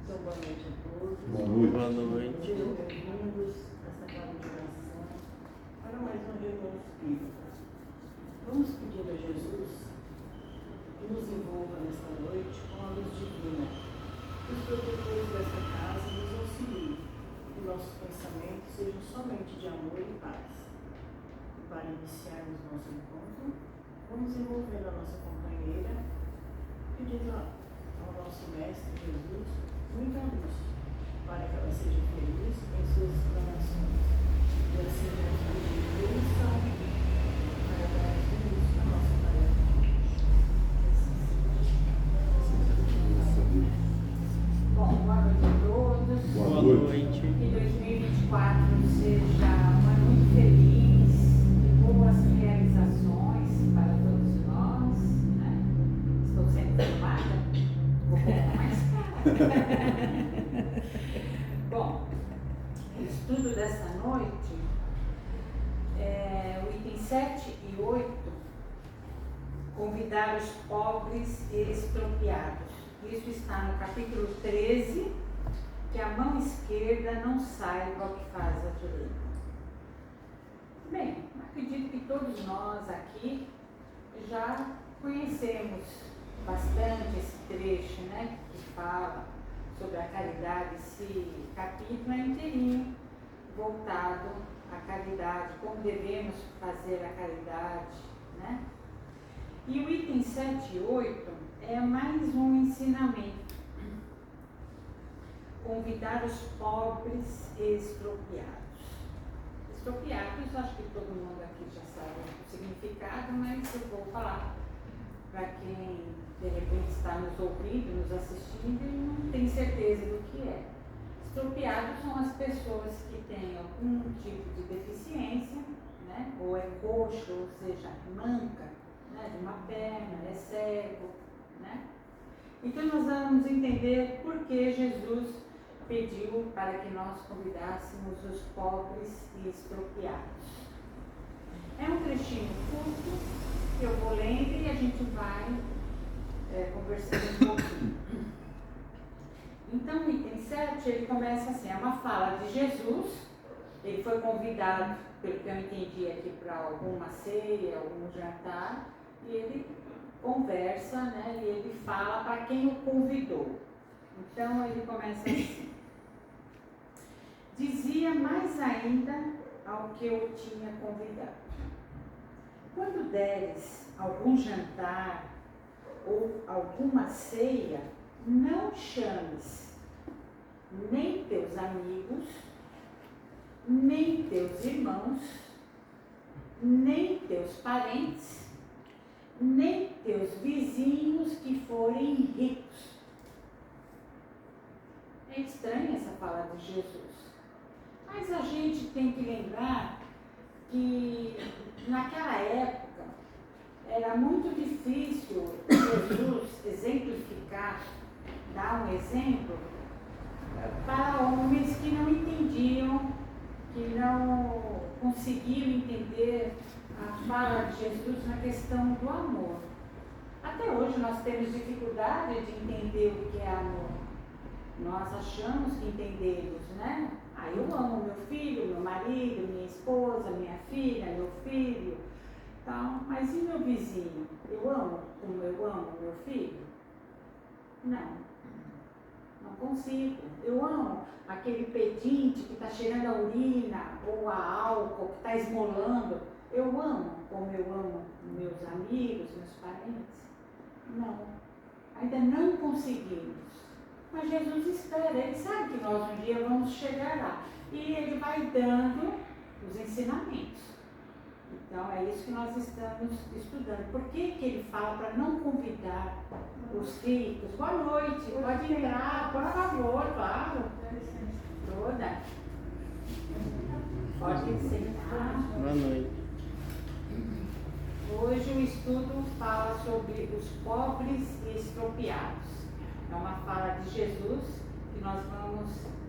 Então, boa noite a todos. Boa noite. Boa noite. Sejam bem-vindos a esta casa de oração para mais um reunião espírita. Vamos pedir a Jesus que nos envolva nesta noite com a luz divina, que os protetores desta casa nos auxiliem, que nossos pensamentos sejam somente de amor e paz. E para iniciarmos nosso encontro, vamos envolver a nossa companheira, pedindo ao nosso Mestre Jesus muita luz, para que ela seja feliz em suas explanações. E assim vamos pedir bênção para dar início à nossa tarefa. Bom, boa noite a todos. Boa noite. Que 2024 seja um ano muito feliz, de boas realizações para todos nós, né? Estou sendo filmada? Vou colocar mais Bom, o estudo dessa noite é o item 7 e 8, convidar os pobres e estropiados. Isso está no capítulo 13, que a mão esquerda não saiba o que faz a direita. Bem, acredito que todos nós aqui já conhecemos bastante esse trecho, né, que fala sobre a caridade. Esse capítulo é inteirinho voltado à caridade, como devemos fazer a caridade, né? E o item 7 e 8 é mais um ensinamento. Convidar os pobres e estropiados. Estropiados, acho que todo mundo aqui já sabe o significado, mas eu vou falar para quem de repente está nos ouvindo, nos assistindo e não tem certeza do que é. Estropiados são as pessoas que têm algum tipo de deficiência, né? Ou é coxo, ou seja, manca, né? De uma perna, é cego, né? Então nós vamos entender por que Jesus pediu para que nós convidássemos os pobres e estropiados. É um trechinho curto que eu vou lendo e a gente vai conversando um pouquinho. Então, o item 7, ele começa assim, é uma fala de Jesus. Ele foi convidado, pelo que eu entendi aqui, para alguma ceia, algum jantar, e ele conversa, né, e ele fala para quem o convidou. Então, ele começa assim: dizia mais ainda ao que eu tinha convidado: quando deres algum jantar ou alguma ceia, não chames nem teus amigos, nem teus irmãos, nem teus parentes, nem teus vizinhos que forem ricos. É estranha essa palavra de Jesus, mas a gente tem que lembrar que naquela época era muito difícil Jesus exemplificar, dar um exemplo para homens que não entendiam, que não conseguiam entender a fala de Jesus na questão do amor. Até hoje nós temos dificuldade de entender o que é amor. Nós achamos que entendemos, né? Eu amo meu filho, meu marido, minha esposa, minha filha, meu filho, tal. Mas e meu vizinho? Eu amo como eu amo meu filho? Não consigo. Eu amo aquele pedinte que está cheirando a urina ou a álcool, que está esmolando. Eu amo como eu amo meus amigos, meus parentes? Não, ainda não conseguimos. Mas Jesus espera, ele sabe que nós um dia vamos chegar lá. E ele vai dando os ensinamentos. Então é isso que nós estamos estudando. Por que ele fala para não convidar os ricos? Boa noite, pode entrar, por favor, claro. Toda. Pode sentar. Boa noite. Hoje o estudo fala sobre os pobres e estropiados. É uma fala de Jesus que nós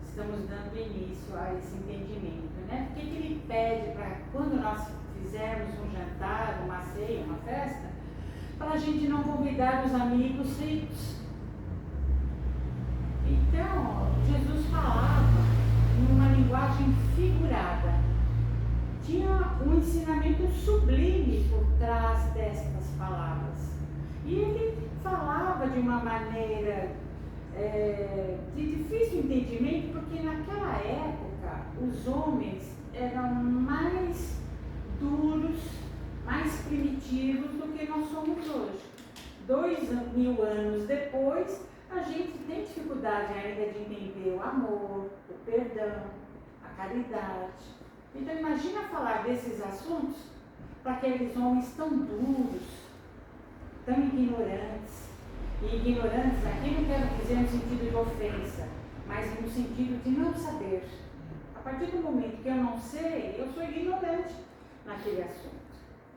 estamos dando início a esse entendimento, né? Por que ele pede para quando nós fizermos um jantar, uma ceia, uma festa, para a gente não convidar os amigos ricos? Então, Jesus falava numa linguagem figurada. Tinha um ensinamento sublime por trás destas palavras. E ele falava de uma maneira de difícil entendimento, porque naquela época os homens eram mais duros, mais primitivos do que nós somos hoje. 2000 anos depois, a gente tem dificuldade ainda de entender o amor, o perdão, a caridade. Então imagina falar desses assuntos para aqueles homens tão duros, tão ignorantes. E ignorantes aqui não quero dizer no sentido de ofensa, mas no sentido de não saber. A partir do momento que eu não sei, eu sou ignorante naquele assunto,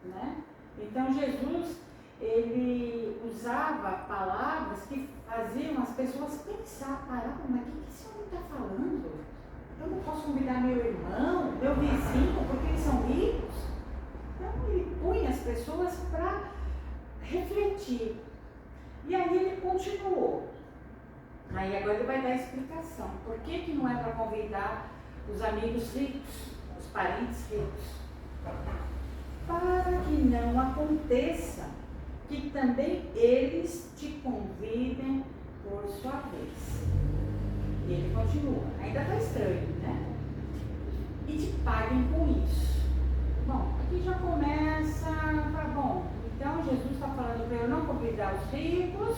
né? Então Jesus, ele usava palavras que faziam as pessoas pensar, parar, mas o que esse homem está falando? Eu não posso convidar meu irmão, meu vizinho, porque eles são ricos? Então ele põe as pessoas para refletir. E aí ele continuou. Aí agora ele vai dar a explicação. Por que não é para convidar os amigos ricos, os parentes ricos? Para que não aconteça que também eles te convidem por sua vez. E ele continua. Ainda está estranho, né? E te paguem com isso. Bom, aqui já começa, tá bom. Então Jesus está falando para eu não convidar os ricos,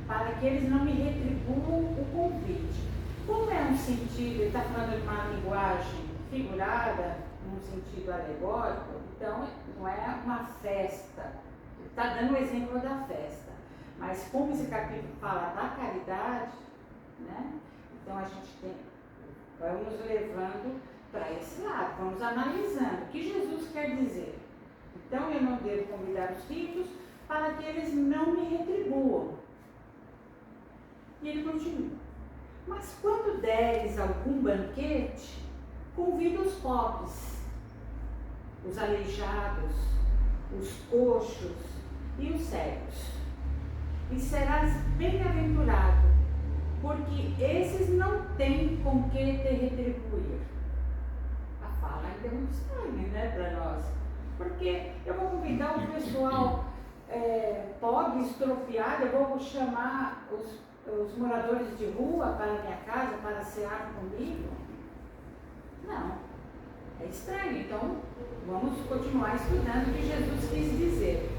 para que eles não me retribuam o convite. Como é um sentido, ele está falando de uma linguagem figurada, num sentido alegórico, então não é uma festa. Ele está dando o exemplo da festa. Mas como esse capítulo fala da caridade, né? Então a gente vamos levando para esse lado, vamos analisando o que Jesus quer dizer. Então eu não devo convidar os ricos para que eles não me retribuam. E ele continua. Mas quando deres algum banquete, convida os pobres, os aleijados, os coxos e os cegos. E serás bem-aventurado, porque esses não têm com que te retribuir. A fala ainda é muito estranha, né, para nós. Porque eu vou convidar o pessoal pobre, estropiado, eu vou chamar os moradores de rua para a minha casa, para cear comigo? Não, é estranho. Então, vamos continuar estudando o que Jesus quis dizer.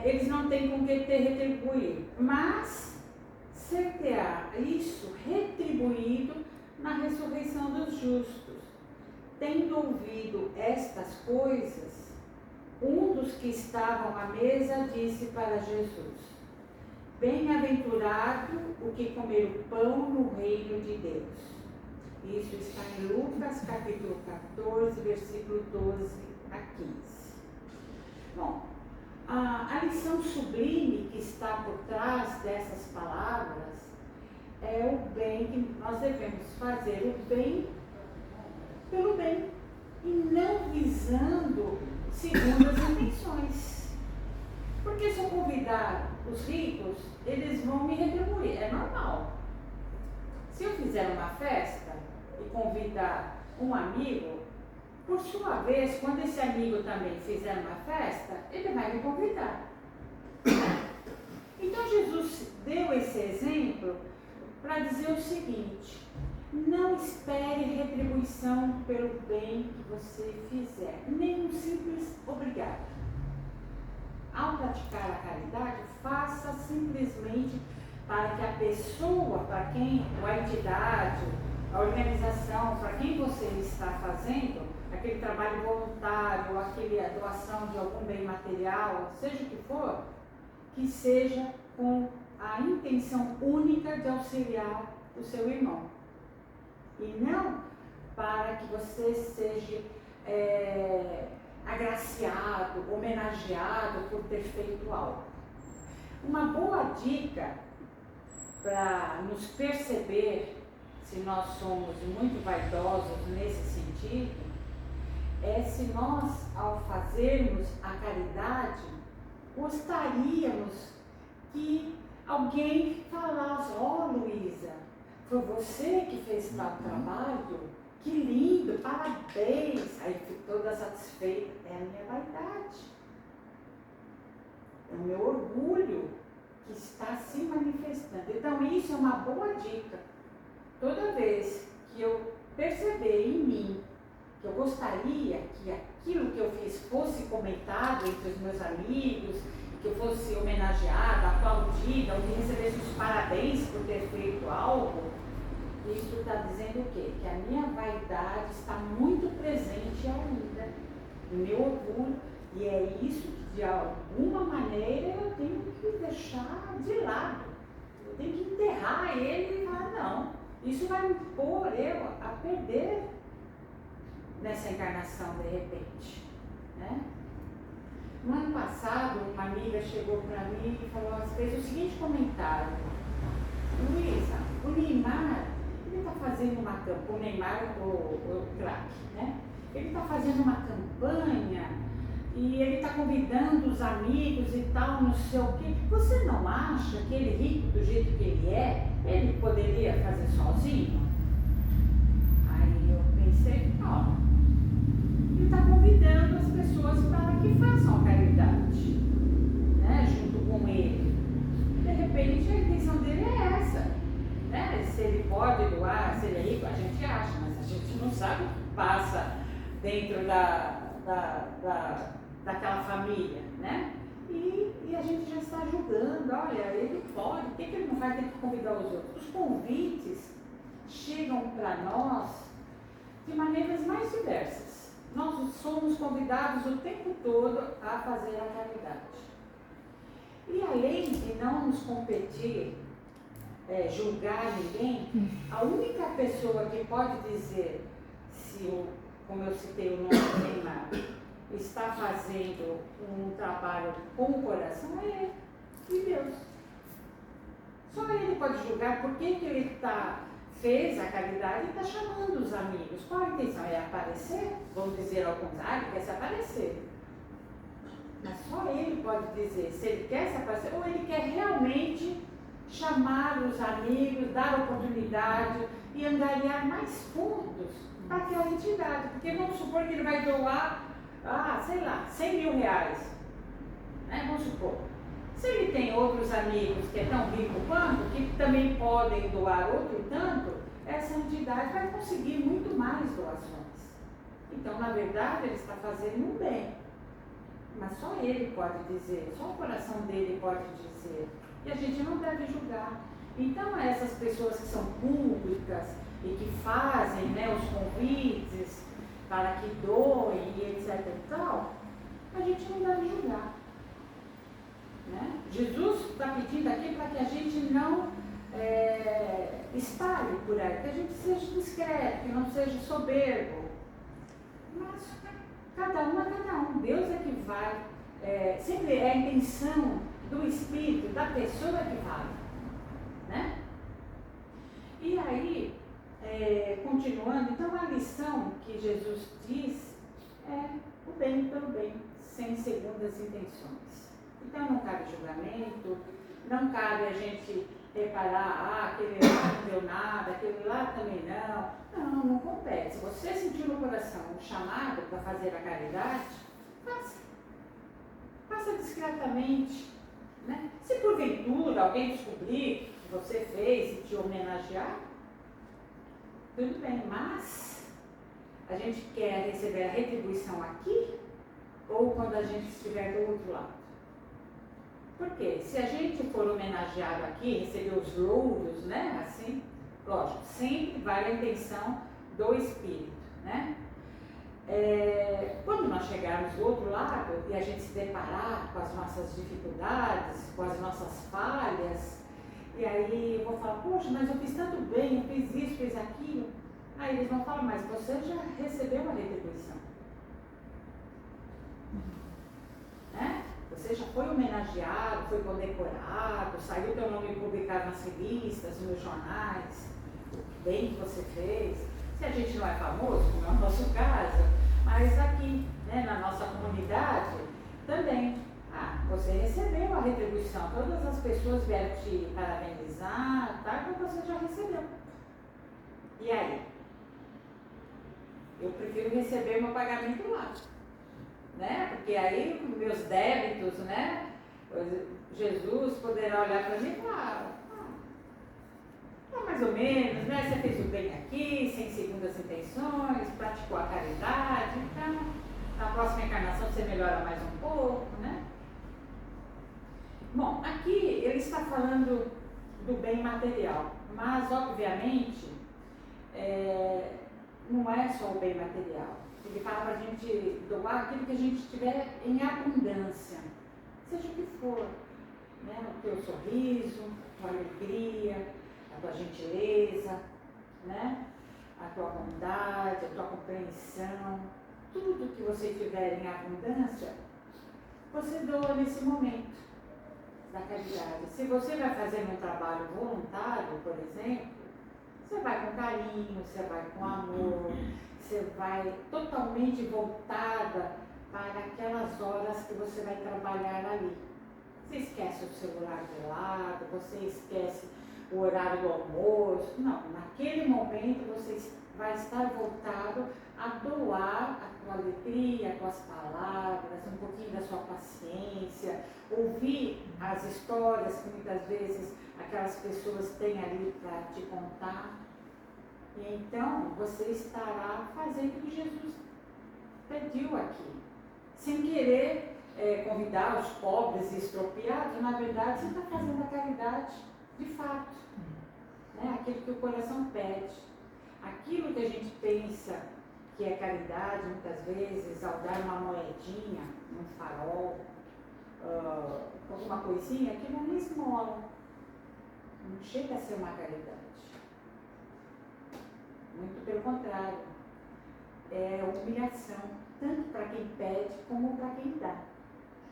Eles não têm com que te retribuir, mas ser-te-á isso retribuído na ressurreição dos justos. Tendo ouvido estas coisas, um dos que estavam à mesa disse para Jesus: Bem-aventurado o que comer o pão no reino de Deus. Isso está em Lucas, capítulo 14, versículo 12 a 15. Bom, a lição sublime que está por trás dessas palavras é o bem que nós devemos fazer, o bem pelo bem, e não visando segundas intenções. Porque se eu convidar os ricos, eles vão me retribuir, é normal. Se eu fizer uma festa e convidar um amigo, por sua vez, quando esse amigo também fizer uma festa, ele vai me convidar. Então Jesus deu esse exemplo para dizer o seguinte: não espere retribuição pelo bem que você fizer, nem um simples obrigado. Ao praticar a caridade, faça simplesmente para que a pessoa, para quem, ou a entidade, a organização, para quem você está fazendo, aquele trabalho voluntário, ou aquele doação de algum bem material, seja o que for, que seja com a intenção única de auxiliar o seu irmão. E não para que você seja agraciado, homenageado por ter feito algo. Uma boa dica para nos perceber se nós somos muito vaidosos nesse sentido é se nós, ao fazermos a caridade, gostaríamos que alguém falasse, ó Luísa, foi você que fez tal trabalho? Que lindo, parabéns! Aí fico toda satisfeita, é a minha vaidade. É o meu orgulho que está se manifestando. Então isso é uma boa dica. Toda vez que eu perceber em mim que eu gostaria que aquilo que eu fiz fosse comentado entre os meus amigos, que eu fosse homenageada, aplaudida, ou que recebesse os parabéns por ter feito algo, isso está dizendo o quê? Que a minha vaidade está muito presente ainda, o meu orgulho, e é isso que de alguma maneira eu tenho que deixar de lado. Eu tenho que enterrar ele e falar, não, isso vai me pôr eu a perder nessa encarnação de repente, né? No ano passado, uma amiga chegou para mim e falou, fez o seguinte comentário: Luísa, o Neymar, ele está fazendo uma campanha, o Neymar, o craque, né? Ele está fazendo uma campanha e ele está convidando os amigos e tal, não sei o quê. Você não acha que ele, rico do jeito que ele poderia fazer sozinho? Aí eu pensei, ó, ele está convidando as pessoas para que façam a caridade, né, junto com ele. De repente a intenção dele é essa, né? Se ele pode doar, se ele é rico, a gente acha, mas a gente não sabe o que passa dentro daquela família, né? E a gente já está julgando, olha, ele pode, por que ele não vai ter que convidar os outros? Os convites chegam para nós de maneiras mais diversas. Nós somos convidados o tempo todo a fazer a caridade. E além de não nos competir, julgar ninguém, a única pessoa que pode dizer se, como eu citei o nome do Neymar, está fazendo um trabalho com o coração é ele e Deus. Só ele pode julgar por que ele fez a caridade e está chamando os amigos. Qual a intenção? É aparecer? Vamos dizer ao contrário, quer se aparecer. Mas só ele pode dizer se ele quer se aparecer ou ele quer realmente chamar os amigos, dar oportunidade e angariar mais fundos para aquela entidade. Porque vamos supor que ele vai doar, sei lá, 100 mil reais. Né? Vamos supor. Se ele tem outros amigos que é tão rico quanto, que também podem doar outro tanto, essa entidade vai conseguir muito mais doações. Então, na verdade, ele está fazendo um bem. Mas só ele pode dizer, só o coração dele pode dizer. E a gente não deve julgar. Então, essas pessoas que são públicas e que fazem, né, os convites para que doem e etc e tal, a gente não deve julgar. Né? Jesus está pedindo aqui para que a gente não espalhe por aí, que a gente seja discreto, que não seja soberbo. Mas cada um é cada um. Deus é que vai. Sempre é a intenção do espírito, da pessoa que vale. Né? E aí, continuando, então a lição que Jesus diz é o bem pelo bem, sem segundas intenções. Então não cabe julgamento, não cabe a gente reparar, aquele lá não deu nada, aquele lá também não. Não compete. Se você sentiu no coração um chamado para fazer a caridade, faça. Faça discretamente. Né? Se porventura alguém descobrir que você fez e te homenagear, tudo bem, mas a gente quer receber a retribuição aqui ou quando a gente estiver do outro lado. Porque se a gente for homenageado aqui, receber os louros, né, assim, lógico, sempre vale a intenção do espírito, né? Quando nós chegarmos do outro lado e a gente se deparar com as nossas dificuldades, com as nossas falhas, e aí eu vou falar, poxa, mas eu fiz tanto bem, eu fiz isso, fiz aquilo, aí eles vão falar, mas você já recebeu a retribuição. Né? Você já foi homenageado, foi condecorado, saiu teu nome publicado nas revistas, nos jornais, o bem que você fez. Se a gente não é famoso, como é o nosso caso, mas aqui, né, na nossa comunidade, também. você recebeu a retribuição. Todas as pessoas vieram te parabenizar, tá? Então você já recebeu. E aí? Eu prefiro receber meu pagamento lá, né? Porque aí meus débitos, né? Jesus poderá olhar para mim e falar, tá mais ou menos, né? Você fez o bem aqui, sem segundas intenções, praticou a caridade, então na próxima encarnação você melhora mais um pouco, né? Bom, aqui ele está falando do bem material, mas obviamente não é só o bem material. Ele fala para a gente doar aquilo que a gente tiver em abundância, seja o que for, né? O teu sorriso, a tua alegria, a tua gentileza, né? A tua bondade, a tua compreensão, tudo que você tiver em abundância, você doa nesse momento da caridade. Se você vai fazer um trabalho voluntário, por exemplo, você vai com carinho, você vai com amor, você vai totalmente voltada para aquelas horas que você vai trabalhar ali. Você esquece o celular de lado, você esquece o horário do almoço. Não, naquele momento você vai estar voltado a doar a tua alegria, as tuas palavras, um pouquinho da sua paciência, ouvir as histórias que muitas vezes aquelas pessoas têm ali para te contar. E então você estará fazendo o que Jesus pediu aqui, sem querer convidar os pobres e estropiados. Na verdade você está fazendo a caridade de fato, né? Aquilo que o coração pede, aquilo que a gente pensa que é caridade, muitas vezes ao dar uma moedinha, um farol, alguma coisinha, aquilo não é esmola, não chega a ser uma caridade. Muito pelo contrário, é humilhação, tanto para quem pede como para quem dá.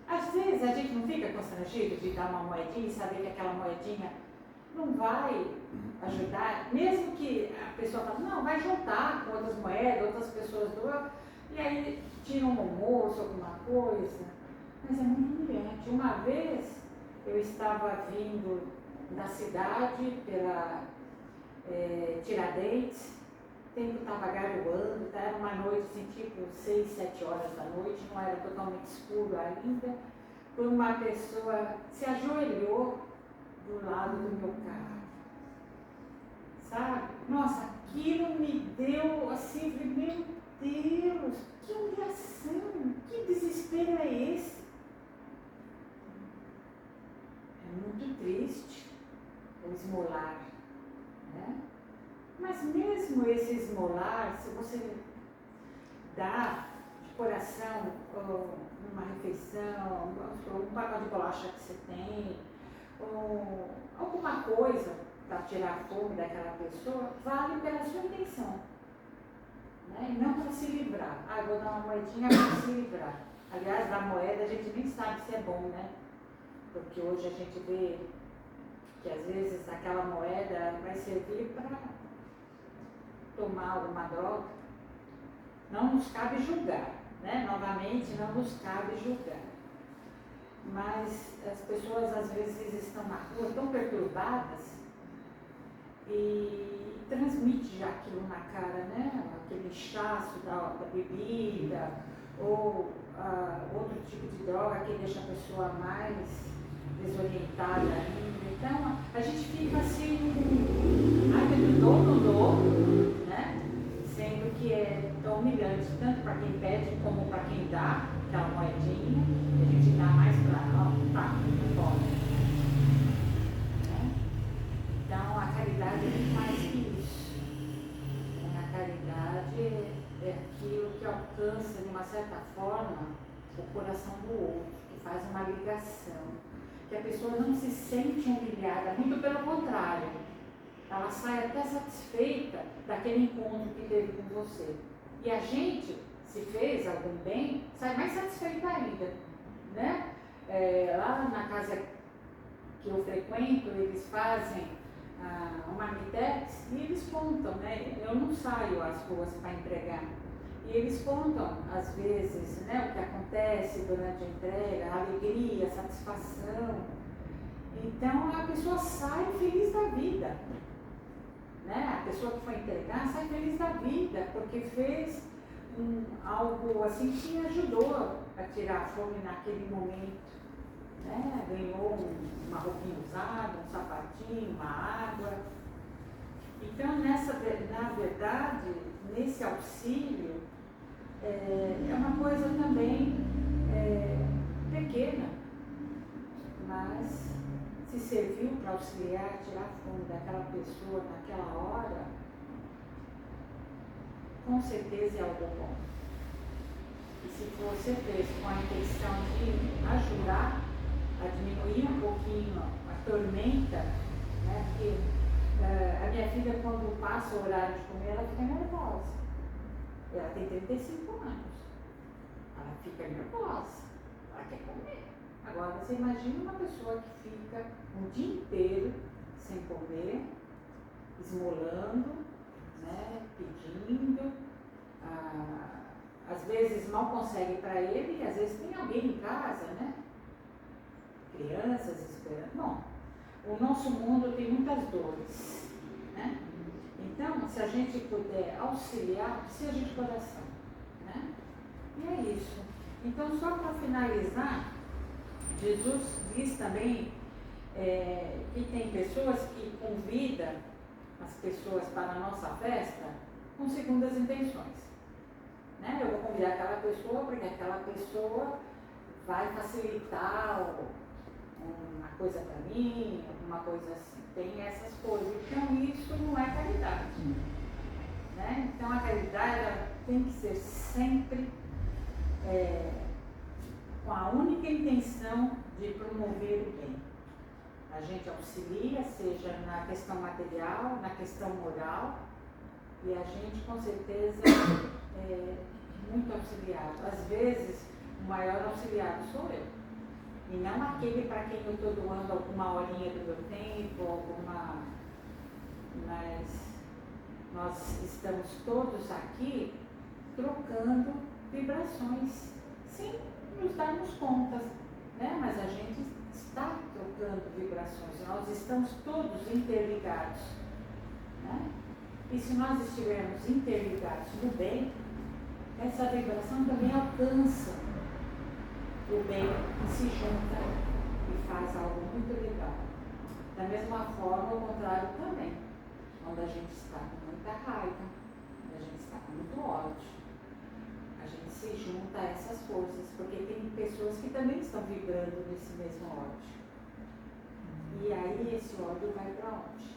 Às vezes a gente não fica constrangido de dar uma moedinha e saber que aquela moedinha não vai ajudar, mesmo que a pessoa fale, não, vai juntar com outras moedas, outras pessoas doam, e aí tira um almoço, alguma coisa, mas é muito humilhante. Uma vez eu estava vindo da cidade pela Tiradentes, o tempo estava garoando, tá? Era uma noite assim, tipo 6, 7 horas da noite, não era totalmente escuro ainda, quando uma pessoa se ajoelhou do lado do meu carro, sabe? Nossa, aquilo me deu assim, meu Deus, que humilhação, que desespero é esse? É muito triste o esmolar, né? Mas mesmo esse esmolar, se você dá de coração uma refeição, um pacote de bolacha que você tem, ou alguma coisa para tirar a fome daquela pessoa, vale pela sua intenção, né? E não para se livrar. Ah, vou dar uma moedinha para se livrar. Aliás, da moeda a gente nem sabe se é bom, né? Porque hoje a gente vê que às vezes aquela moeda vai servir para tomar alguma droga. Não nos cabe julgar, né? Novamente, não nos cabe julgar. Mas as pessoas às vezes estão na rua tão perturbadas e transmite já aquilo na cara, né? Aquele inchaço da bebida ou outro tipo de droga que deixa a pessoa mais desorientada ainda. Então a gente fica assim, ai meu Deus, não dou, né? Sendo que é tão humilhante, tanto para quem pede como para quem dá aquela moedinha, que a gente dá mais para fome. Né? Então a caridade é muito mais que isso. A caridade é aquilo que alcança de uma certa forma o coração do outro, que faz uma ligação, que a pessoa não se sente humilhada, muito pelo contrário, ela sai até satisfeita daquele encontro que teve com você. E a gente, se fez algum bem, sai mais satisfeita ainda, né? Lá na casa que eu frequento, eles fazem uma marmitex e eles contam, né? Eu não saio às ruas para entregar, E eles contam, às vezes, né, o que acontece durante a entrega, a alegria, a satisfação. Então a pessoa sai feliz da vida. Né? A pessoa que foi entregar sai feliz da vida, porque fez algo assim que ajudou a tirar a fome naquele momento. Né? Ganhou uma roupinha usada, um sapatinho, uma água. Então, na verdade, nesse auxílio, é uma coisa também pequena, mas se serviu para auxiliar, tirar a fome daquela pessoa naquela hora, com certeza é algo bom. E se você fez com a intenção de ajudar a diminuir um pouquinho a tormenta, né? Porque a minha filha, quando passa o horário de comer, ela fica nervosa. Ela tem 35 anos. Ela fica nervosa. Ela quer comer. Agora, você imagina uma pessoa que fica um dia inteiro sem comer, esmolando, né, pedindo, às vezes mal consegue para ele, e às vezes tem alguém em casa, né? Crianças esperando. Bom, o nosso mundo tem muitas dores, né? Então, se a gente puder auxiliar, precisa de coração, né? E é isso. Então, só para finalizar, Jesus diz também que tem pessoas que convidam as pessoas para a nossa festa com segundas intenções. Né? Eu vou convidar aquela pessoa porque aquela pessoa vai facilitar uma coisa para mim, alguma coisa assim. Tem essas coisas. Então, isso não é caridade. Né? Então, a caridade ela tem que ser sempre com a única intenção de promover o bem. A gente auxilia, seja na questão material, na questão moral, e a gente com certeza é muito auxiliado. Às vezes, o maior auxiliado sou eu, e não aquele para quem eu estou doando alguma horinha do meu tempo, mas nós estamos todos aqui trocando vibrações, sem nos darmos conta, né? Mas a gente está trocando vibrações, nós estamos todos interligados, né? E se nós estivermos interligados no bem, essa vibração também alcança o bem e se junta e faz algo muito legal. Da mesma forma, o contrário também, quando a gente está com muita raiva, quando a gente está com muito ódio, a gente se junta a essas forças, porque tem pessoas que também estão vibrando nesse mesmo ódio. E aí esse ódio vai para onde?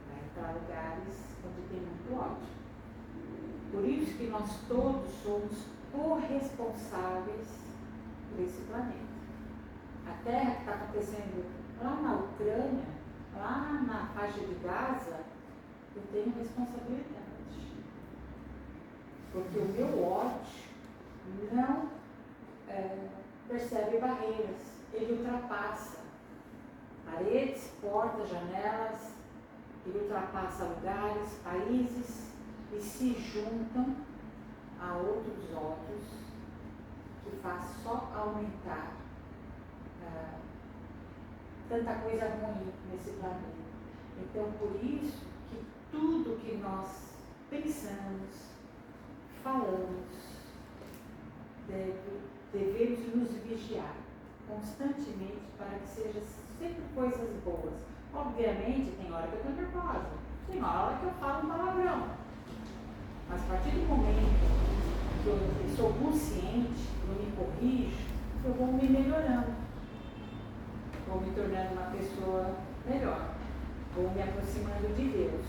Vai para lugares onde tem muito ódio. Por isso que nós todos somos corresponsáveis por esse planeta. A Terra que está acontecendo lá na Ucrânia, lá na faixa de Gaza, eu tenho responsabilidade. Porque o meu ódio não percebe barreiras, ele ultrapassa paredes, portas, janelas, ele ultrapassa lugares, países e se juntam a outros ódios que faz só aumentar tanta coisa ruim nesse planeta. Então, por isso que tudo que nós pensamos, falamos, devemos nos vigiar constantemente para que seja sempre coisas boas. Obviamente, tem hora que eu estou nervosa, tem hora que eu falo um palavrão, mas a partir do momento que eu sou consciente, eu me corrijo, eu vou me melhorando, vou me tornando uma pessoa melhor, vou me aproximando de Deus.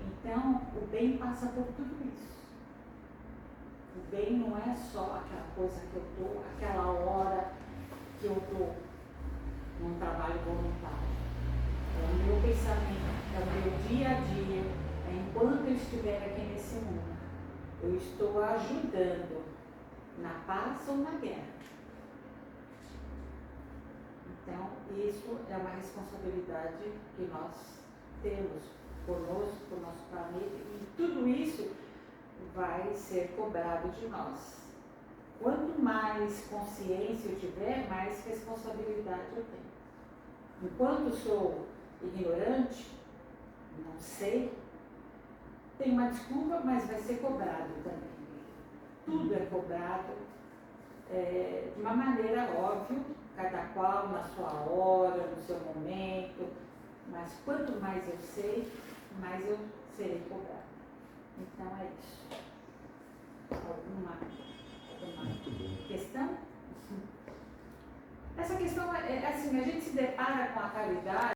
Então, o bem passa por tudo isso. O bem não é só aquela coisa que eu estou, aquela hora que eu estou num trabalho voluntário. É o meu pensamento, é o meu dia a dia, é enquanto eu estiver aqui nesse mundo. Eu estou ajudando na paz ou na guerra. Então, isso é uma responsabilidade que nós temos conosco, com o nosso planeta, e tudo isso vai ser cobrado de nós. Quanto mais consciência eu tiver, mais responsabilidade eu tenho. Enquanto sou ignorante, não sei, tem uma desculpa, mas vai ser cobrado também. Tudo é cobrado de uma maneira óbvia, cada qual na sua hora, no seu momento, mas quanto mais eu sei, mais eu serei cobrado. Então é isso. Alguma questão? Essa questão é assim, a gente se depara com a caridade